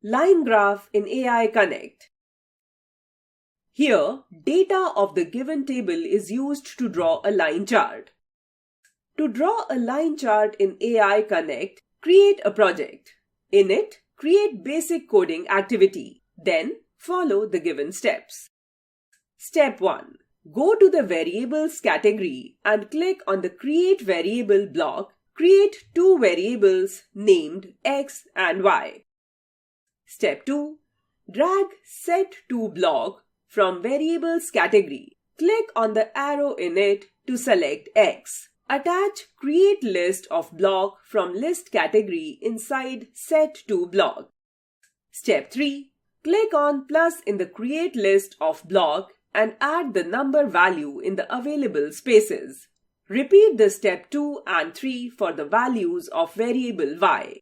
Line graph in AI Connect. Here, data of the given table is used to draw a line chart. To draw a line chart in AI Connect, create a project. In it, create basic coding activity. Then, follow the given steps. Step 1. Go to the Variables category and click on the Create Variable block. Create two variables named X and Y. Step 2. Drag Set2 block from Variables category. Click on the arrow in it to select X. Attach Create List of block from List category inside Set2 block. Step 3. Click on plus in the Create List of block and add the number value in the available spaces. Repeat the step 2 and 3 for the values of variable Y.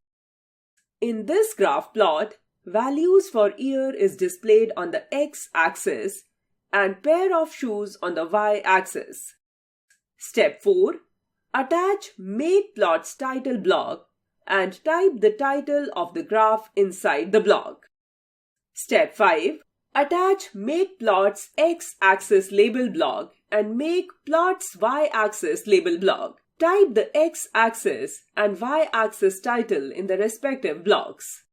In this graph plot, values for year is displayed on the x-axis and pair of shoes on the y-axis. Step 4. Attach Make Plots title block and type the title of the graph inside the block. Step 5. Attach Make Plots x-axis label block and Make Plots y-axis label block. Type the x-axis and y-axis title in the respective blocks.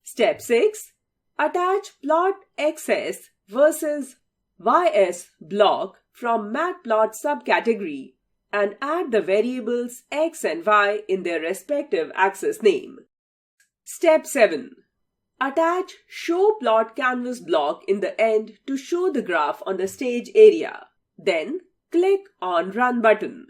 Step 6. Attach Plot XS versus YS block from Matplot subcategory and add the variables X and Y in their respective axis name. Step 7. Attach Show Plot Canvas block in the end to show the graph on the stage area. Then click on Run button.